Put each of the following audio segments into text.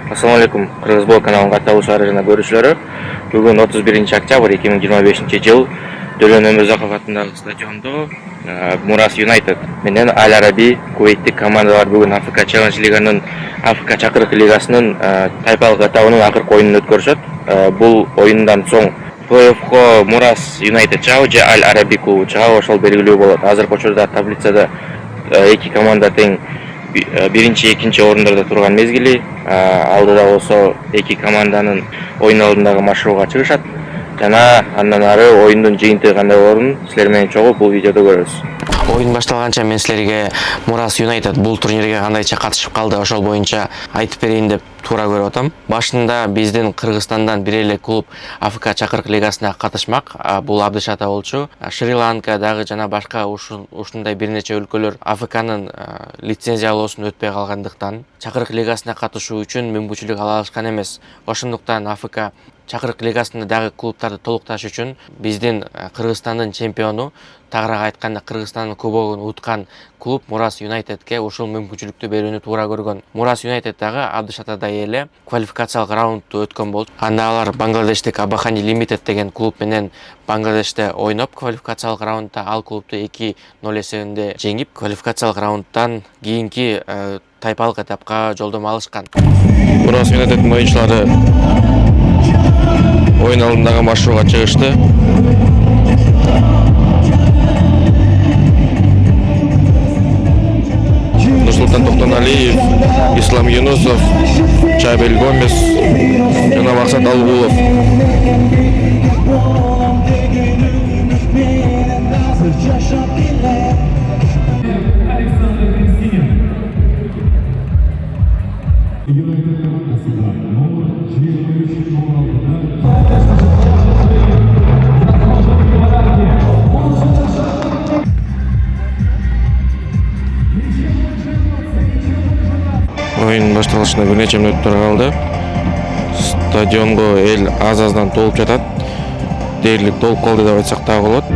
Assalamu alaikum. Кыргызбол каналынын катталуучулары жана көрүүчүлөрү. Бүгүн 31 октябрь 2025 жыл Дөлөн Өмүрзаков атындагы стадиондо Мурас Юнайтед менен Аль Араби Кувейттик командалар бүгүн Африка Челлендж лиганын Африка чакырык лигасынын тайпалык этабынын акыркы оюнун өткөрүшөт. Бул оюндан соң плей-оффко Мурас Юнайтед чыгабы же Аль Араби клубу чыгабы ошол белгилүү болот. Азыркы учурда таблицада эки команда тең биринчи, экинчи орундарда турган мезгили. Алдыда болсо эки команданын оюн алдындагы машыгууга чыгышат. Жана андан ары оюндун жыйынтыгы кандай болорун силер менен чогуу бул видеодо көрөбүз. Oyun başlaганча мен силерге Мурас Юнайтед бул турнирге кандайча катышып калды, ошол боюнча айтып берейин деп туура көрүп атам. Башында биздин Кыргызстандан бир эле клуб Африка чакырык лигасына катышмак. Бул Абдыш ата болчу. Шри-Ланка дагы жана башка ушундай бир нече өлкөлөр Африканын лицензиялоосун өтпөй калгандыктан чакырык лигасына катышуу үчүн мүмкүнчүлүк ала алышкан эмес. Ошондуктан Африка чакырык лигасында дагы клубтарды толукташ үчүн биздин Кыргызстандын чемпиону, тагыраак айтканда Кыргызстандын кубогун уткан клуб Мурас Юнайтедке ушул мүмкүнчүлүктү берүүнү туура көргөн. Мурас Юнайтед дагы Абдыш атадай эле квалификациялык раундду өткөн болчу. Анда алар Бангладештик Абахани Лимитед деген клуб менен Бангладеште ойноп, квалификациялык раундда ал клубду 2-0 эсебинде жеңип, квалификациялык раунддан кийинки тайпалык этапка жолдомо алышкан. Мурас Юнайтеддин оюнчулары oyun алдындагы машыгууга чыгышты. Нурсултан Токтоналиев, Ислам Юнусов, Чабел Гомес жана Максат Алгулов. Oyun башталышына бир нече мүнөттөр калды. Стадионго эл аз-аздан толуп жатат. Дээрлик толуп калды деп айтсак дагы болот.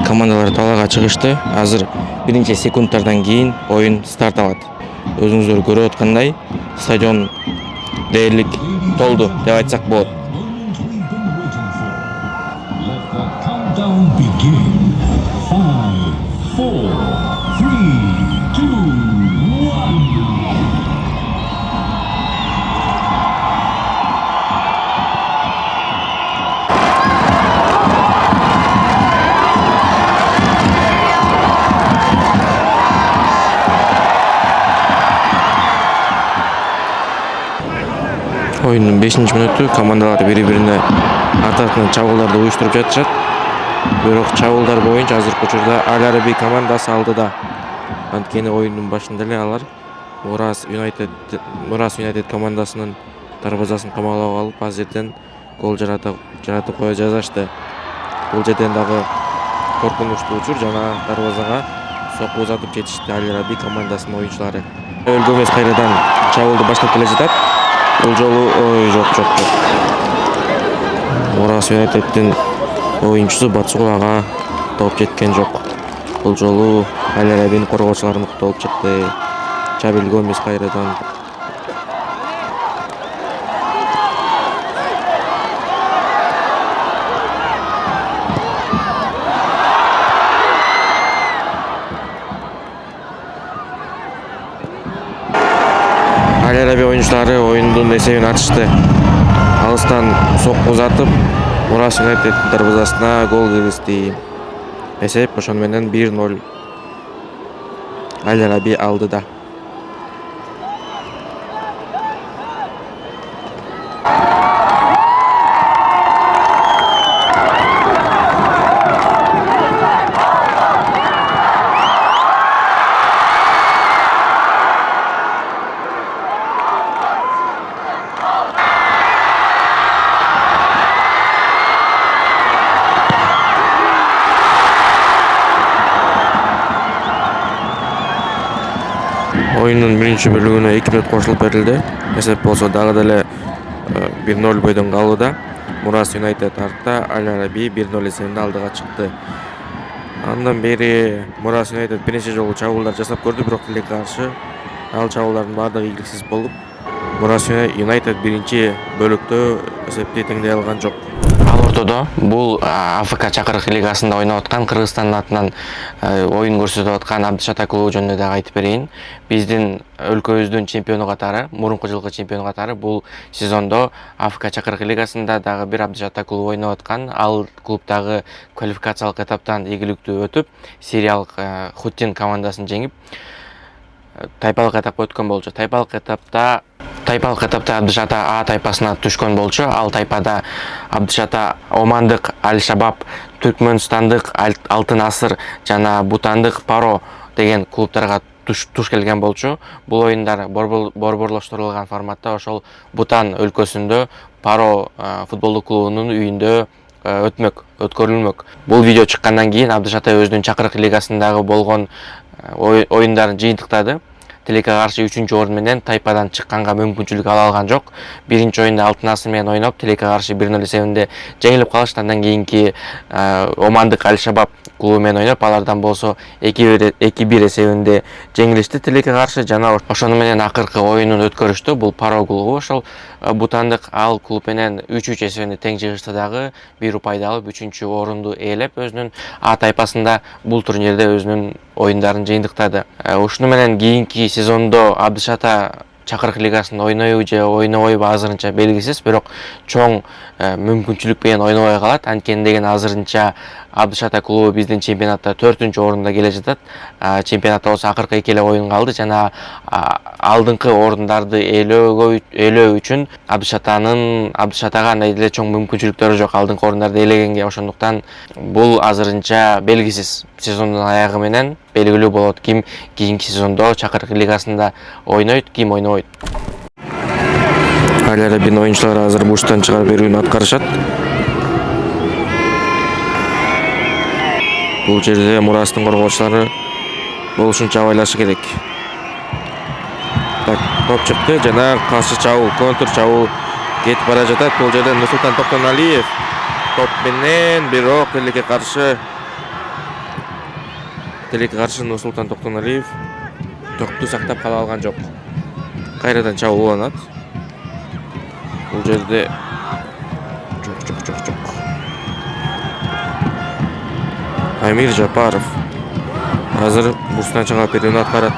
Командалар талаага чыгышты. Азыр бир нече секундтардан кийин оюн старт алат. Өзүңүздөр көрүп аткандай, стадион дээрлик толду деп айтсак болот. Oyunun 5-мүнөтү командалар бири-бирине артынан чабуулдарды уюштуруп жатышат. Бирок чабуулдар боюнча азыркы учурда Аль Араби командасы алдыда. Анткени оюндун башында эле алар Мурас Юнайтед командасынын дарбазасын камалап алып, азырден гол жаратып кое жазышты. Бул жерден дагы коркунучтуу учур жана дарбазага сокку узатып жетишти Аль Араби командасынын оюнчулары. Өлгөмес кайрадан чабуулду баштап келе жатат. Бул жолу жок. Мурас Юнайтеддин оюнчусу Батсулага топ жеткен жок. Бул жолу Аль Арабинин коргоочулары мыкты болуп чыкты. Чабел Гомес кайрадан оюнчулары оюндун эсебин ачышты. Алыстан сокку узатып, Мурас Юнайтед дарбазасына гол киргизди. Эсеп ошону менен 1-0. Аль-Араби алдыда. Oyunun birinci bölümüne 2 minut koşulup verildi. Esep bolsa dagы деле 1-0 бойдон калууда. Мурас Юнайтед артта, Аль-Араби 1-0 эсебинде алдыга чыкты. Андан бери Мурас Юнайтед бир нече жолу чабуулдар жасап көрдү, бирок тилекке каршы ал чабуулдардын баардыгы ийгиликсиз болуп, Мурас Юнайтед биринчи бөлүктө эсепти теңдей алган жок. Ал ортодо бул АФК Чакырык лигасында ойноп аткан, Кыргызстандын атынан оюн көрсөтүп аткан Абдышата клубу жөнүндө дагы айтып берейин. Биздин өлкөбүздүн чемпиону катары, мурунку жылкы чемпиону катары бул сезондо АФК Чакырык лигасында дагы бир Абдышата клубу ойноп аткан. Ал клубдагы квалификациялык этаптан ийгиликтүү өтүп, сириялык Хутин командасын жеңип, тайпалык этапка өткөн болчу. Тайпалык этапта Абдышата А тайпасына түшкөн болчу. Ал тайпада Абдышата Омандык Аль-Шабаб, Түркмөнстандык Алтын Асыр жана Бутандык Паро деген клубтарга туш келген болчу. Бул оюндар борборлоштурулган форматта ошол Бутан өлкөсүндө Паро футболдук клубунун үйүндө өткөрүлмөк. Бул видео чыккандан кийин Абдышата өзүнүн Чакырык лигасындагы болгон оюндарын жыйынтыктады. Тилекке каршы 3-орун менен тайпадан чыкканга мүмкүнчүлүк ала алган жок. Биринчи оюнда Алтын Асыр менен ойноп, Тилекке каршы 1-0 эсебинде жеңилип калышты. Андан кийинки Омандык Аль-Шабаб клубу менен ойноп, алардан болсо 2-1 эсебинде жеңилишти Тилекке каршы жана ошону менен акыркы оюнун өткөрүштү. Бул Паро клубу ошол Бутандык ал клуб менен 3-3 эсебинде тең жыгышты дагы 1 упайды алып 3-орунду ээлеп, өзүнүн А тайпасында бул турнирде өзүнүн оюндарын жыйынтыктады. Ушуну менен кийинки сезондо Абдышата Чакырык лигасында ойнойбу же ойнобойбу азырынча белгисиз, бирок чоң мүмкүнчүлүк менен ойнобой калат. Анткени деген азырынча Абдышата клубу биздин чемпионатта 4-орунда келе жатат. Чемпионатта болсо акыркы 2 оюн калды жана алдыңкы орундарды ээлөө үчүн Абдышатага андай деле чоң мүмкүнчүлүктөрү жок алдыңкы орундарды ээлегенге. Ошондуктан бул азырынча белгисиз. Сезондун аягы менен белгилүү болот ким кийинки сезондо Чакырык лигасында ойнойт, ким ойнобойт. Аль-Арабинин оюнчулары азыр буштан чыгарып берүүнү аткарышат. Бул жерде Мурастын коргоочулары болушунча абайлашы керек. Топ чыкты жана каршы чабуул, контр чабуул кетип бара жатат. Бул жерде Нурсултан Токтоналиев топ менен, бирок Тилекке каршы Нурсултан Токтоналиев топту сактап кала алган жок. Кайрадан чабуул уланат. Бул жерде жок. Амир Жапаров азыр буштан чыгарып берүүнү аткарат.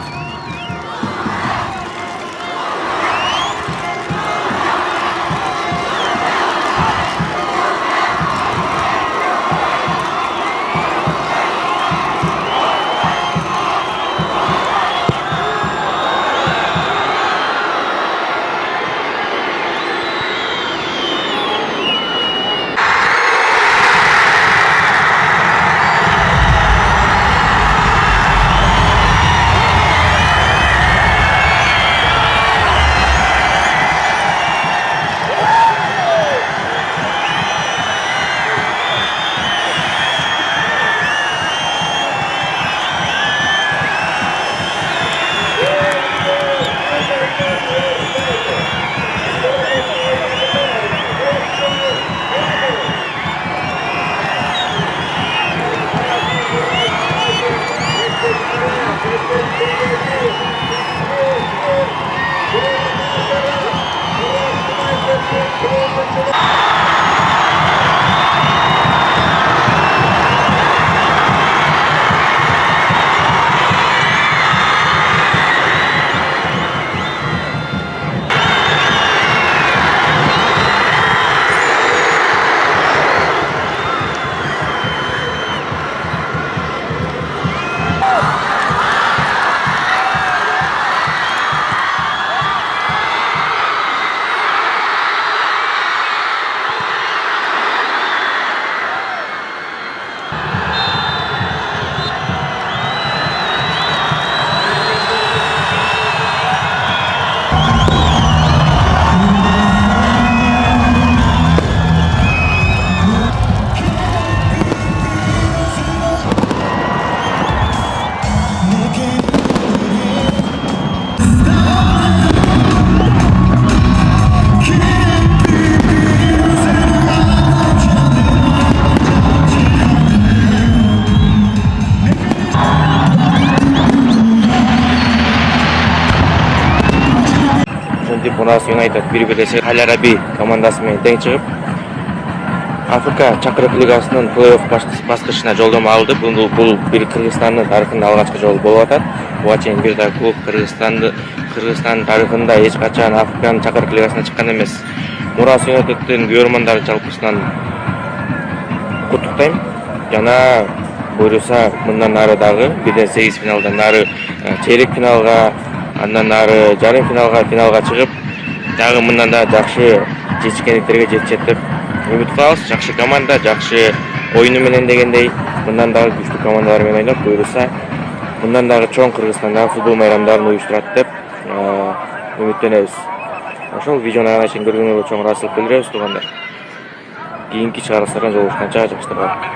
кантип Мурас Юнайтед бир-бирине Аль Араби командасы менен тең чыгып, Африка чакырык лигасынын плей-офф баскычына жолдомо алды. Бул бир Кыргызстандын тарыхында алгачкы жолу болуп атат. Буга чейин бир да клуб Кыргызстан тарыхында эч качан Африканын чакырык лигасына чыккан эмес. Мурас Юнайтеддин көрөрмандарын жалпысынан куттуктайм. Жана буюрса мындан ары дагы бирден 8 финалдан нары чейрек финалга, андан ары жарым финалга чыгып, дагы мындан да жакшы жетишкендиктерге жетишет деп үмүт кылабыз. Жакшы команда, жакшы оюну менен дегендей, мындан дагы күчтүү командалар менен ойноп, буюрса мындан дагы чоң Кыргызстандагы футбол майрамдарын уюштурат деп үмүттөнөбүз. Ошол видеону аны чейин көргөнгөргө чоң ыраазычылык билдиребиз туугандар. Кийинки чыгарылыштардан жолугушканча жакшылык.